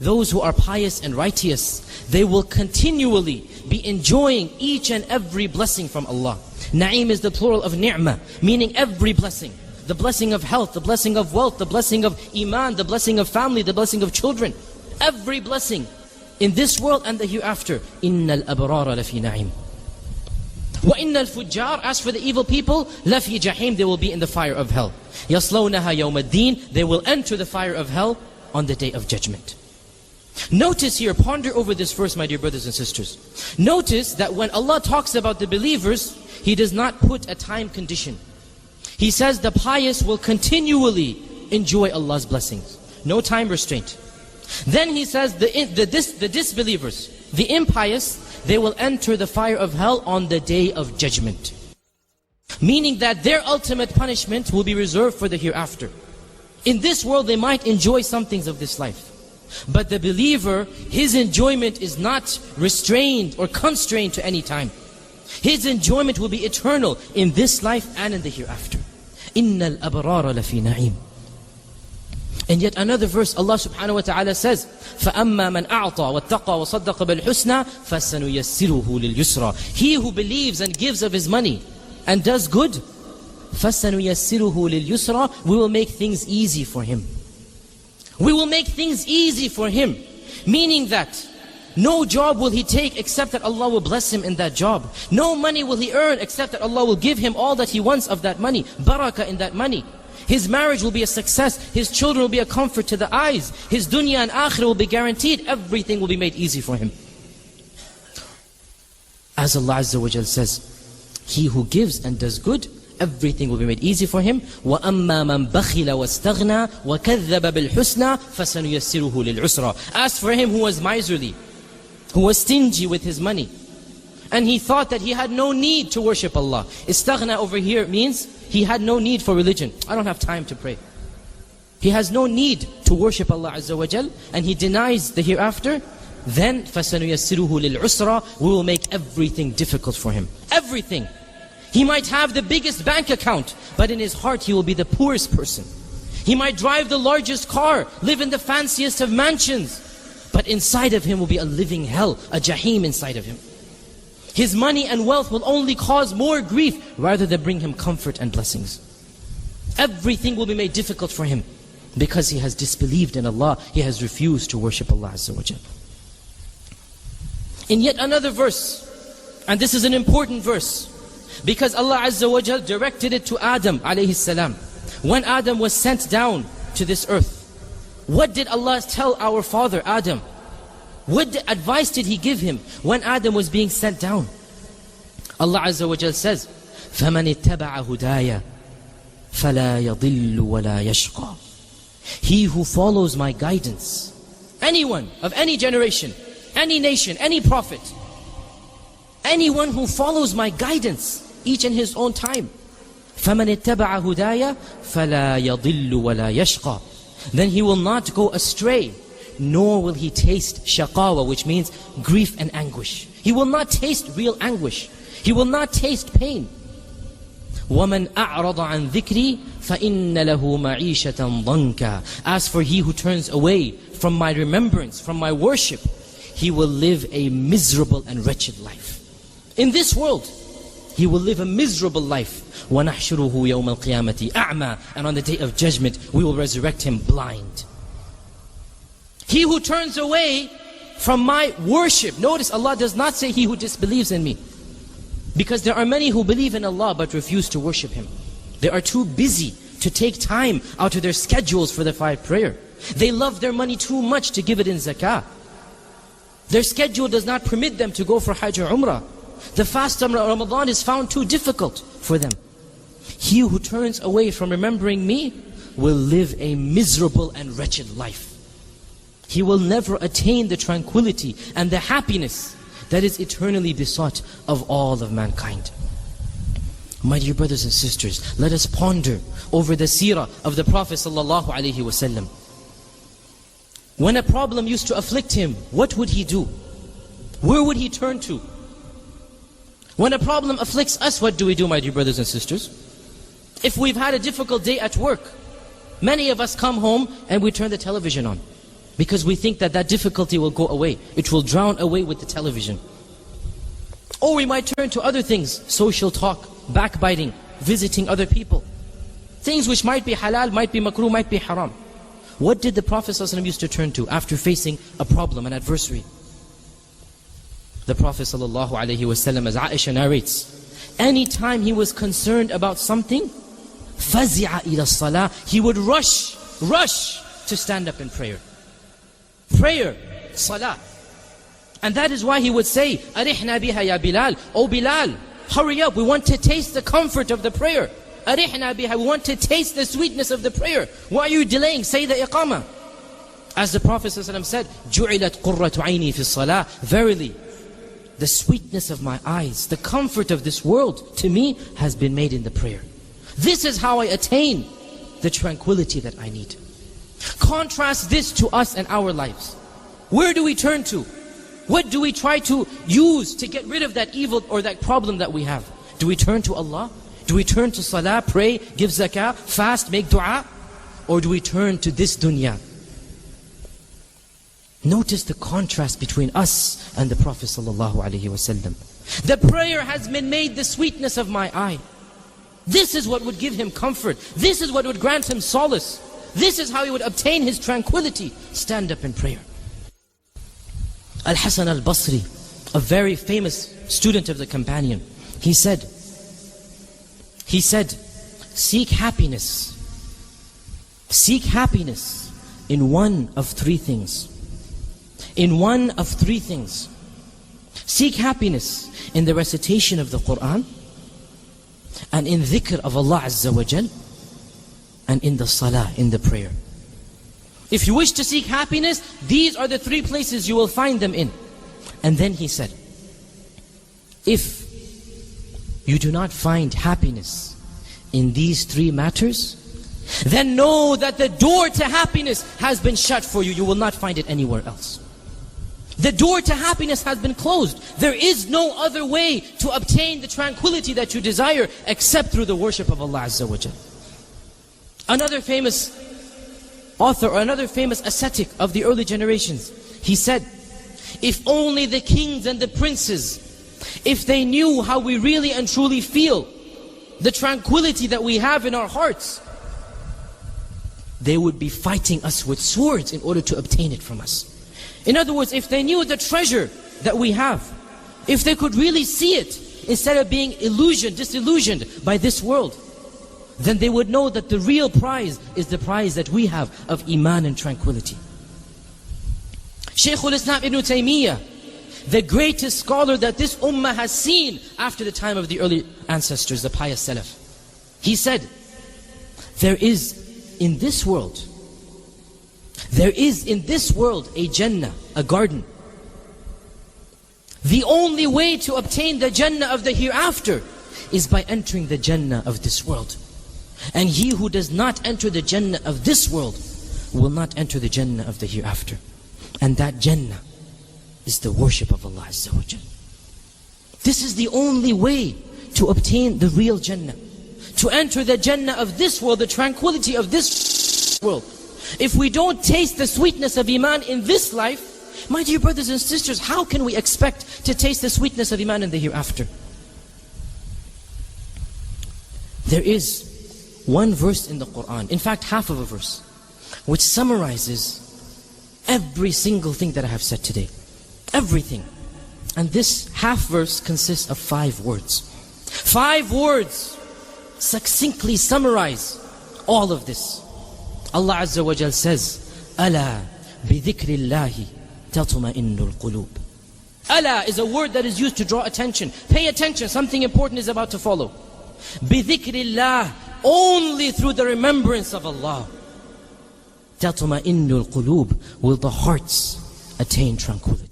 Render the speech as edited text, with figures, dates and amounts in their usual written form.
Those who are pious and righteous, they will continually be enjoying each and every blessing from Allah. Na'im is the plural of ni'mah, meaning every blessing. The blessing of health, the blessing of wealth, the blessing of iman, the blessing of family, the blessing of children. Every blessing in this world and the hereafter. Innal abrara lafi na'im. Wa innal fujjar, as for the evil people, lafi jahim, they will be in the fire of hell. Yaslawnaha yawmaddin, they will enter the fire of hell on the day of judgment. Notice here, ponder over this verse, my dear brothers and sisters. Notice that when Allah talks about the believers, He does not put a time condition. He says the pious will continually enjoy Allah's blessings. No time restraint. Then He says the disbelievers, the impious, they will enter the fire of hell on the day of judgment. Meaning that their ultimate punishment will be reserved for the hereafter. In this world they might enjoy some things of this life. But the believer, his enjoyment is not restrained or constrained to any time. His enjoyment will be eternal in this life and in the hereafter. Innal abrara lafi na'im. And yet another verse, Allah subhanahu wa ta'ala says, فَأَمَّا مَنْ أَعْطَى وَاتَّقَى وَصَدَّقَ بِالْحُسْنَى فَسَنُيَسِّرُهُ لِلْيُسْرَى. He who believes and gives of his money and does good, فَسَنُيَسِّرُهُ لِلْيُسْرَى, we will make things easy for him. We will make things easy for him. Meaning that no job will he take except that Allah will bless him in that job. No money will he earn except that Allah will give him all that he wants of that money. Barakah in that money. His marriage will be a success. His children will be a comfort to the eyes. His dunya and akhirah will be guaranteed. Everything will be made easy for him. As Allah Azza wa Jal says, he who gives and does good, everything will be made easy for him. وَأَمَّا مَنْ بَخِلَ وَاسْتَغْنَى وَكَذَّبَ بِالْحُسْنَى فَسَنُيَسِّرُهُ لِلْعُسْرَى. As for him who was miserly, who was stingy with his money, and he thought that he had no need to worship Allah. Istaghna over here means he had no need for religion. I don't have time to pray. He has no need to worship Allah Azza wa Jal, and he denies the hereafter. Then فَسَنُيَسِّرُهُ لِلْعُسْرَى, we will make everything difficult for him. Everything. He might have the biggest bank account, but in his heart he will be the poorest person. He might drive the largest car, live in the fanciest of mansions, but inside of him will be a living hell, a jahim inside of him. His money and wealth will only cause more grief rather than bring him comfort and blessings. Everything will be made difficult for him because he has disbelieved in Allah. He has refused to worship Allah Azza wa Jal. In yet another verse, and this is an important verse, because Allah Azza wa Jal directed it to Adam alayhi salam. When Adam was sent down to this earth, what did Allah tell our father Adam? What advice did He give him when Adam was being sent down? Allah Azza wa Jal says, فَمَنِ اتَّبَعَ هُدَايَ فَلَا يَضِلُّ وَلَا يَشْقَى. He who follows my guidance, anyone of any generation, any nation, any prophet, anyone who follows my guidance, each in his own time, فَمَنِ اتَّبَعَ هُدَايَ فَلَا يَضِلُّ وَلَا يَشْقَى. Then he will not go astray, nor will he taste shaqawa, which means grief and anguish. He will not taste real anguish. He will not taste pain. وَمَنْ أَعْرَضَ عَنْ ذِكْرِي فَإِنَّ لَهُ مَعِيشَةً ضَنْكًا. As for he who turns away from my remembrance, from my worship, he will live a miserable and wretched life. In this world, he will live a miserable life. وَنَحْشُرُهُ يَوْمَ الْقِيَامَةِ أَعْمَى. And on the day of judgment, we will resurrect him blind. He who turns away from my worship. Notice Allah does not say he who disbelieves in me. Because there are many who believe in Allah but refuse to worship Him. They are too busy to take time out of their schedules for the 5 prayer. They love their money too much to give it in zakah. Their schedule does not permit them to go for Hajj or Umrah. The fast of Ramadan is found too difficult for them. He who turns away from remembering me will live a miserable and wretched life. He will never attain the tranquility and the happiness that is eternally besought of all of mankind. My dear brothers and sisters, let us ponder over the seerah of the Prophet ﷺ. When a problem used to afflict him, what would he do? Where would he turn to? When a problem afflicts us, what do we do, my dear brothers and sisters? If we've had a difficult day at work, many of us come home and we turn the television on. because we think that that difficulty will go away. It will drown away with the television. Or we might turn to other things, social talk, backbiting, visiting other people. Things which might be halal, might be makruh, might be haram. What did the Prophet ﷺ used to turn to after facing a problem, an adversary? The Prophet ﷺ, as Aisha narrates, anytime he was concerned about something, فَزِعَ إِلَى الصَّلَاةِ, he would rush to stand up in prayer. Prayer, salah. And that is why he would say, أَرِحْنَا بِهَا يَا Bilal, O Bilal, hurry up, we want to taste the comfort of the prayer. أَرِحْنَا بِهَا, we want to taste the sweetness of the prayer. Why are you delaying? Say the iqamah. As the Prophet ﷺ said, جُعِلَتْ قُرَّةُ عَيْنِي فِي الصَّلَاةِ, verily, the sweetness of my eyes, the comfort of this world, to me, has been made in the prayer. This is how I attain the tranquility that I need. Contrast this to us and our lives. Where do we turn to? What do we try to use to get rid of that evil or that problem that we have? Do we turn to Allah? Do we turn to salah, pray, give zakah, fast, make dua? Or do we turn to this dunya? Notice the contrast between us and the Prophet ﷺ. The prayer has been made the sweetness of my eye. This is what would give him comfort. This is what would grant him solace. This is how he would obtain his tranquility. Stand up in prayer. Al-Hasan al-Basri, a very famous student of the companion, he said, seek happiness in one of three things. In one of three things. Seek happiness in the recitation of the Qur'an, and in dhikr of Allah Azza wa Jal, and in the salah, in the prayer. If you wish to seek happiness, these are the three places you will find them in. And then he said, if you do not find happiness in these three matters, then know that the door to happiness has been shut for you. You will not find it anywhere else. The door to happiness has been closed. There is no other way to obtain the tranquility that you desire except through the worship of Allah Azza wa Jal. Another famous author, or another famous ascetic of the early generations, he said, if only the kings and the princes, if they knew how we really and truly feel, the tranquility that we have in our hearts, they would be fighting us with swords in order to obtain it from us. In other words, if they knew the treasure that we have, if they could really see it, instead of being disillusioned by this world, then they would know that the real prize is the prize that we have of iman and tranquility. Shaykhul Islam Ibn Taymiyyah, the greatest scholar that this ummah has seen after the time of the early ancestors, the pious Salaf, he said, there is in this world a Jannah, a garden. The only way to obtain the Jannah of the hereafter is by entering the Jannah of this world. And he who does not enter the Jannah of this world will not enter the Jannah of the hereafter. And that Jannah is the worship of Allah Azza wa Jal. This is the only way to obtain the real Jannah. To enter the Jannah of this world, the tranquility of this world. If we don't taste the sweetness of Iman in this life, my dear brothers and sisters, how can we expect to taste the sweetness of Iman in the hereafter? There is one verse in the Qur'an, in fact half of a verse, which summarizes every single thing that I have said today. Everything. And this half verse consists of 5 words. 5 words succinctly summarize all of this. Allah Azza wa Jal says, أَلَا بِذِكْرِ اللَّهِ تَطْمَئِنُّ الْقُلُوبِ. Allah is a word that is used to draw attention. Pay attention, something important is about to follow. بِذِكْرِ اللَّهِ, only through the remembrance of Allah, تَطْمَئِنُّ الْقُلُوبِ, will the hearts attain tranquility.